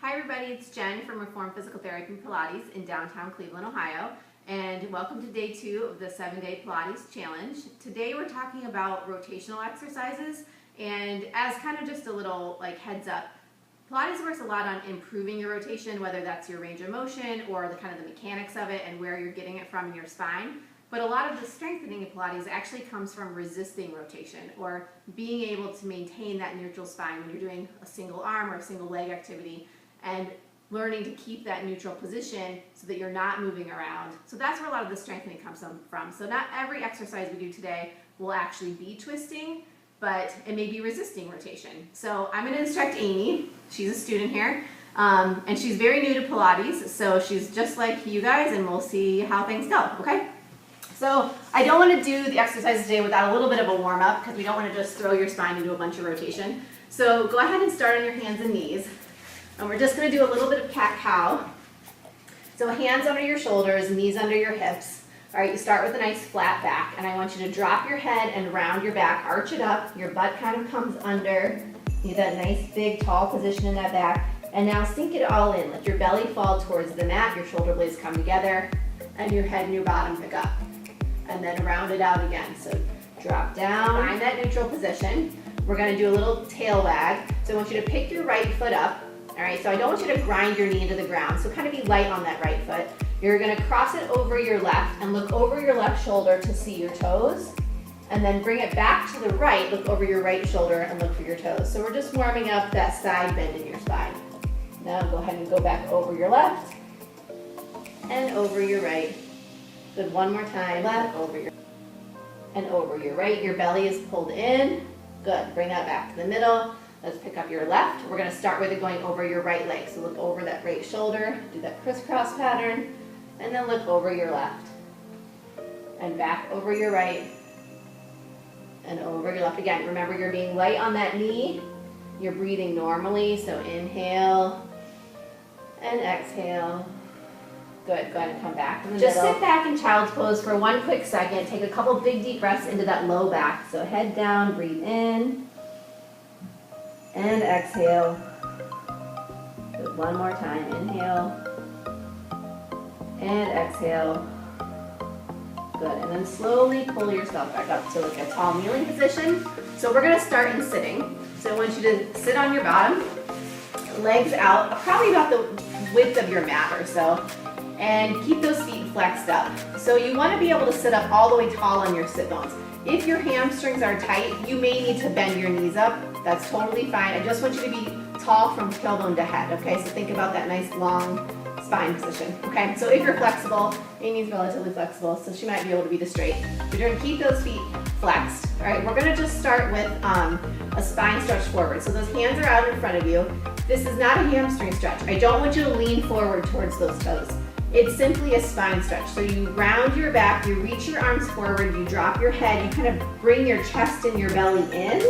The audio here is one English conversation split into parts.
Hi everybody, it's Jen from Reform Physical Therapy Pilates in downtown Cleveland, Ohio, and welcome to day 2 of the 7-day Pilates Challenge. Today we're talking about rotational exercises, and as kind of just a little heads up, Pilates works a lot on improving your rotation, whether that's your range of motion or the kind of the mechanics of it and where you're getting it from in your spine. But a lot of the strengthening of Pilates actually comes from resisting rotation or being able to maintain that neutral spine when you're doing a single arm or a single leg activity, and learning to keep that neutral position so that you're not moving around. So that's where a lot of the strengthening comes from. So not every exercise we do today will actually be twisting, but it may be resisting rotation. So I'm going to instruct Amy. She's a student here, and she's very new to Pilates, so she's just like you guys, and we'll see how things go, okay? So I don't want to do the exercise today without a little bit of a warm-up because we don't want to just throw your spine into a bunch of rotation. So go ahead and start on your hands and knees. And we're just going to do a little bit of cat-cow. So hands under your shoulders, knees under your hips. All right, you start with a nice flat back, and I want you to drop your head and round your back, arch it up. Your butt kind of comes under. You get that nice, big, tall position in that back. And now sink it all in. Let your belly fall towards the mat, your shoulder blades come together, and your head and your bottom pick up. And then round it out again. So drop down, find that neutral position. We're going to do a little tail wag. So I want you to pick your right foot up. All right, so I don't want you to grind your knee into the ground, so kind of be light on that right foot. You're going to cross it over your left and look over your left shoulder to see your toes, and then bring it back to the right, look over your right shoulder and look for your toes. So we're just warming up that side bend in your spine. Now go ahead and go back over your left and over your right. Good, one more time, left, over your and over your right. Your belly is pulled in. Good, bring that back to the middle. Let's pick up your left. We're going to start with it going over your right leg. So look over that right shoulder, do that crisscross pattern, and then look over your left. And back over your right, and over your left again. Remember, you're being light on that knee. You're breathing normally, so inhale and exhale. Good, go ahead and come back in the middle. Just sit back in child's pose for one quick second. Take a couple big deep breaths into that low back. So head down, breathe in. And exhale. Good. One more time. Inhale. And exhale. Good. And then slowly pull yourself back up to a tall kneeling position. So we're going to start in sitting. So I want you to sit on your bottom, legs out, probably about the width of your mat or so, and keep those feet flexed up. So you want to be able to sit up all the way tall on your sit bones. If your hamstrings are tight, you may need to bend your knees up. That's totally fine. I just want you to be tall from tailbone to head, okay? So think about that nice long spine position, okay? So if you're flexible, Amy's relatively flexible, so she might be able to be this straight. But you're gonna keep those feet flexed, all right? We're gonna just start with a spine stretch forward. So those hands are out in front of you. This is not a hamstring stretch. I don't want you to lean forward towards those toes. It's simply a spine stretch. So you round your back, you reach your arms forward, you drop your head, you kind of bring your chest and your belly in,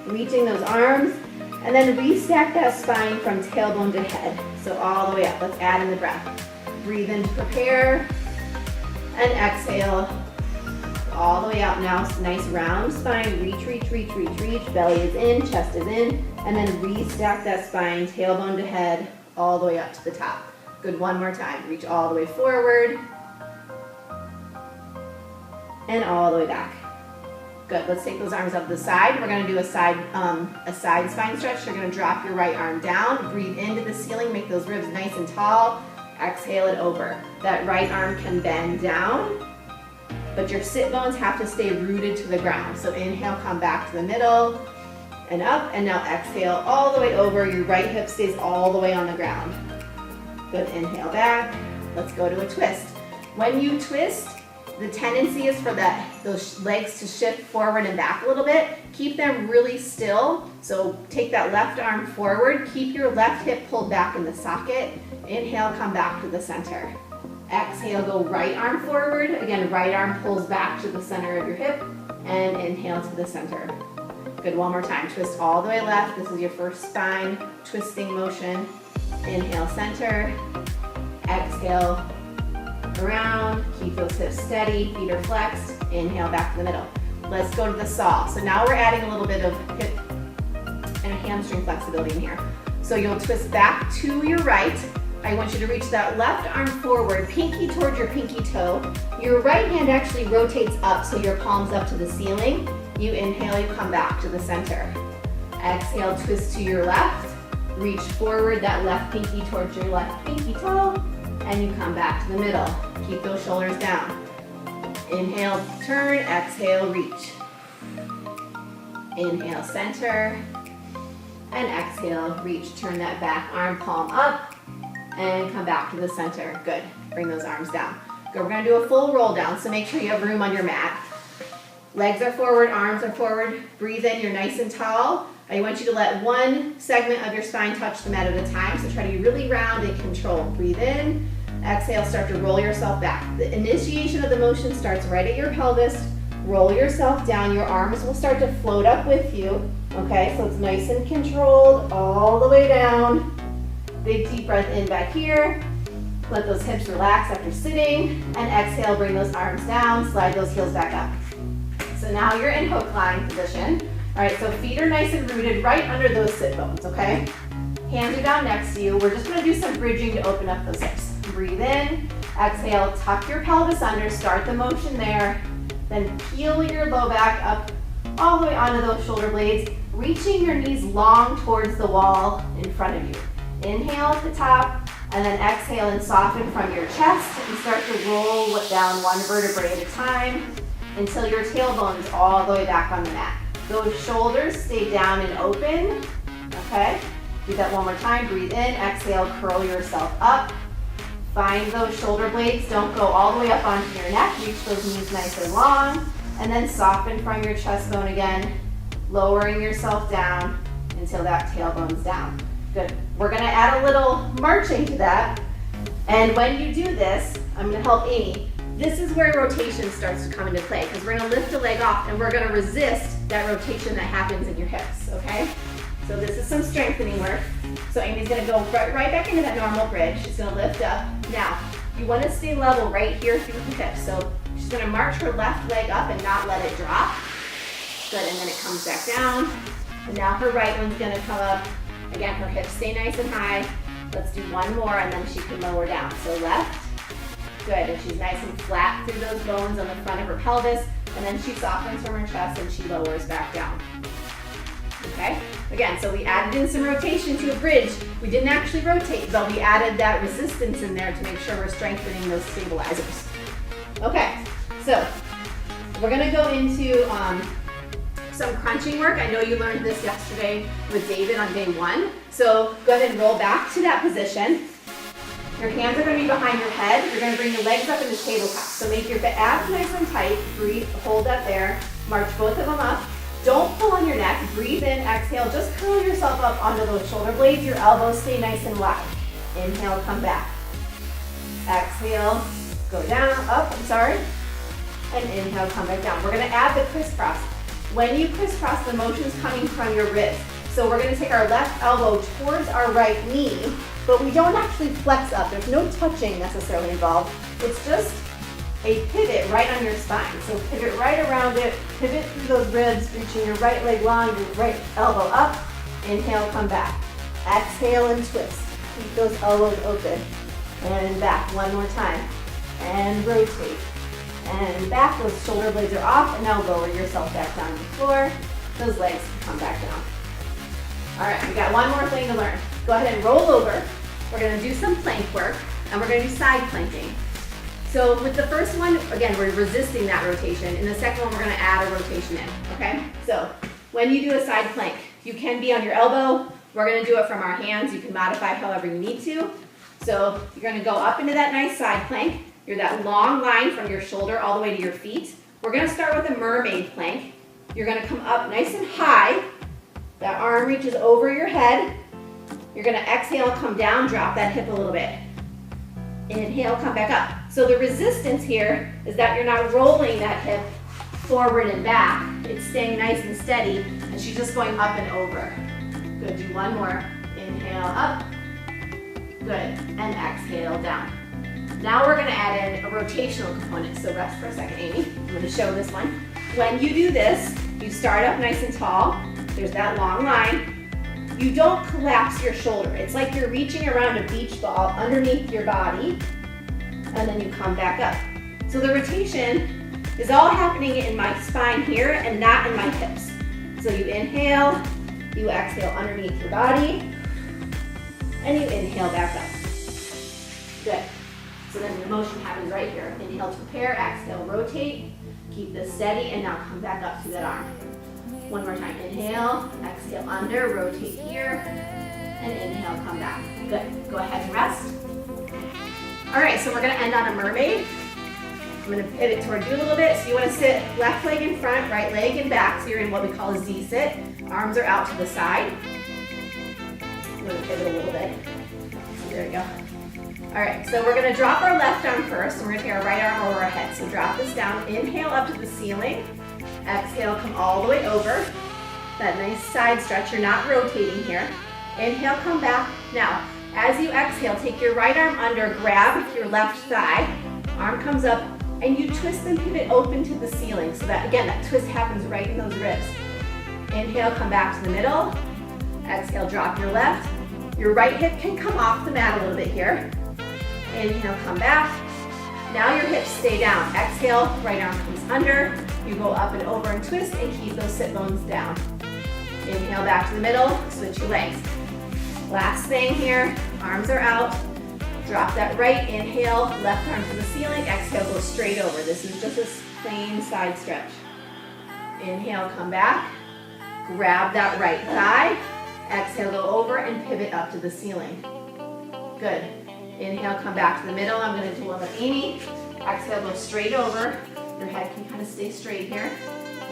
reaching those arms, and then restack that spine from tailbone to head. So all the way up. Let's add in the breath. Breathe in to prepare, and exhale. All the way out now. Nice round spine. Reach, reach, reach, reach, reach. Belly is in, chest is in, and then restack that spine, tailbone to head, all the way up to the top. Good, one more time. Reach all the way forward, and all the way back. Good, let's take those arms up to the side. We're gonna do a side spine stretch. You're gonna drop your right arm down, breathe into the ceiling, make those ribs nice and tall, exhale it over. That right arm can bend down, but your sit bones have to stay rooted to the ground. So inhale, come back to the middle, and up, and now exhale all the way over. Your right hip stays all the way on the ground. Good, inhale back. Let's go to a twist. When you twist, the tendency is for those legs to shift forward and back a little bit. Keep them really still. So take that left arm forward. Keep your left hip pulled back in the socket. Inhale, come back to the center. Exhale, go right arm forward. Again, right arm pulls back to the center of your hip. And inhale to the center. Good, one more time. Twist all the way left. This is your first spine twisting motion. Inhale, center. Exhale, around. Keep those hips steady. Feet are flexed. Inhale, back to the middle. Let's go to the saw. So now we're adding a little bit of hip and hamstring flexibility in here. So you'll twist back to your right. I want you to reach that left arm forward, pinky towards your pinky toe. Your right hand actually rotates up, so your palm's up to the ceiling. You inhale, you come back to the center. Exhale, twist to your left. Reach forward, that left pinky towards your left pinky toe, and you come back to the middle. Keep those shoulders down. Inhale, turn, exhale, reach. Inhale, center, and exhale, reach. Turn that back arm, palm up, and come back to the center. Good. Bring those arms down. Good. We're going to do a full roll down, so make sure you have room on your mat. Legs are forward, arms are forward. Breathe in, you're nice and tall. I want you to let one segment of your spine touch the mat at a time, so try to be really round and controlled. Breathe in, exhale, start to roll yourself back. The initiation of the motion starts right at your pelvis. Roll yourself down, your arms will start to float up with you. Okay, so it's nice and controlled all the way down. Big deep breath in back here. Let those hips relax after sitting, and exhale, bring those arms down, slide those heels back up. So now you're in hook lying position. All right, so feet are nice and rooted right under those sit bones, okay? Hands are down next to you. We're just gonna do some bridging to open up those hips. Breathe in, exhale, tuck your pelvis under, start the motion there. Then peel your low back up all the way onto those shoulder blades, reaching your knees long towards the wall in front of you. Inhale at the top, and then exhale and soften from your chest and start to roll down one vertebrae at a time until your tailbone is all the way back on the mat. Those shoulders stay down and open, okay? Do that one more time. Breathe in, exhale, curl yourself up. Find those shoulder blades. Don't go all the way up onto your neck. Reach those knees nice and long. And then soften from your chest bone again, lowering yourself down until that tailbone's down. Good. We're gonna add a little marching to that. And when you do this, I'm gonna help Amy. This is where rotation starts to come into play, because we're gonna lift a leg off and we're gonna resist that rotation that happens in your hips, okay? So this is some strengthening work. So Amy's gonna go right back into that normal bridge. She's gonna lift up. Now, you wanna stay level right here through the hips. So she's gonna march her left leg up and not let it drop. Good, and then it comes back down. And now her right one's gonna come up. Again, her hips stay nice and high. Let's do one more and then she can lower down. So left, good, and she's nice and flat through those bones on the front of her pelvis. And then she softens from her chest and she lowers back down. Okay, again, so we added in some rotation to a bridge. We didn't actually rotate, but we added that resistance in there to make sure we're strengthening those stabilizers. Okay, so we're gonna go into some crunching work. I know you learned this yesterday with David on day 1. So go ahead and roll back to that position. Your hands are gonna be behind your head. You're gonna bring your legs up into tabletop. So make your abs nice and tight. Breathe, hold that there. March both of them up. Don't pull on your neck. Breathe in, exhale. Just curl yourself up onto those shoulder blades. Your elbows stay nice and wide. Inhale, come back. Exhale, go down, up, and inhale, come back down. We're gonna add the crisscross. When you crisscross, the motion's coming from your wrist. So we're gonna take our left elbow towards our right knee, but we don't actually flex up. There's no touching necessarily involved. It's just a pivot right on your spine. So pivot right around it, pivot through those ribs, reaching your right leg long, your right elbow up. Inhale, come back. Exhale and twist. Keep those elbows open. And back, one more time. And rotate. And back, those shoulder blades are off, and now lower yourself back down to the floor. Those legs come back down. All right, we got one more thing to learn. Go ahead and roll over. We're gonna do some plank work, and we're gonna do side planking. So with the first one, again, we're resisting that rotation. In the second one, we're gonna add a rotation in, okay? So when you do a side plank, you can be on your elbow. We're gonna do it from our hands. You can modify however you need to. So you're gonna go up into that nice side plank. You're that long line from your shoulder all the way to your feet. We're gonna start with a mermaid plank. You're gonna come up nice and high. That arm reaches over your head. You're gonna exhale, come down, drop that hip a little bit. Inhale, come back up. So the resistance here is that you're not rolling that hip forward and back. It's staying nice and steady, and she's just going up and over. Good, do one more. Inhale, up. Good, and exhale, down. Now we're gonna add in a rotational component. So rest for a second, Amy. I'm gonna show this one. When you do this, you start up nice and tall. There's that long line. you don't collapse your shoulder. It's like you're reaching around a beach ball underneath your body, and then you come back up. So the rotation is all happening in my spine here and not in my hips. So you inhale, you exhale underneath your body, and you inhale back up. Good. So then the motion happens right here. Inhale to prepare, exhale, rotate. Keep this steady, and now come back up to that arm. One more time. Inhale, exhale under, rotate here, and inhale, come back. Good. Go ahead and rest. All right, so we're gonna end on a mermaid. I'm gonna pivot toward you a little bit. So you wanna sit left leg in front, right leg in back. So you're in what we call a Z sit. Arms are out to the side. I'm gonna pivot a little bit. There we go. All right, so we're gonna drop our left arm first, and we're gonna take our right arm over our head. So drop this down, inhale up to the ceiling. Exhale, come all the way over. That nice side stretch, you're not rotating here. Inhale, come back. Now, as you exhale, take your right arm under, grab your left thigh, arm comes up, and you twist and pivot open to the ceiling. So that, again, that twist happens right in those ribs. Inhale, come back to the middle. Exhale, drop your left. Your right hip can come off the mat a little bit here. Inhale, come back. Now your hips stay down. Exhale, right arm comes under. You go up and over and twist and keep those sit bones down. Inhale back to the middle, switch your legs. Last thing here, arms are out. Drop that right, inhale, left arm to the ceiling. Exhale, go straight over. This is just a plain side stretch. Inhale, come back. Grab that right thigh. Exhale, go over and pivot up to the ceiling. Good. Inhale, come back to the middle. I'm going to do a little Amy. Exhale, go straight over. Your head can kind of stay straight here.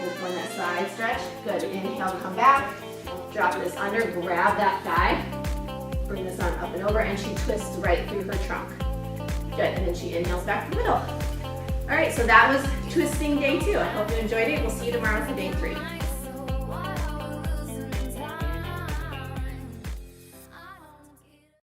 Just on that side stretch. Good. Inhale, come back. Drop this under. Grab that thigh. Bring this arm up and over, and she twists right through her trunk. Good. And then she inhales back to the middle. All right, so that was twisting day 2. I hope you enjoyed it. We'll see you tomorrow for day 3.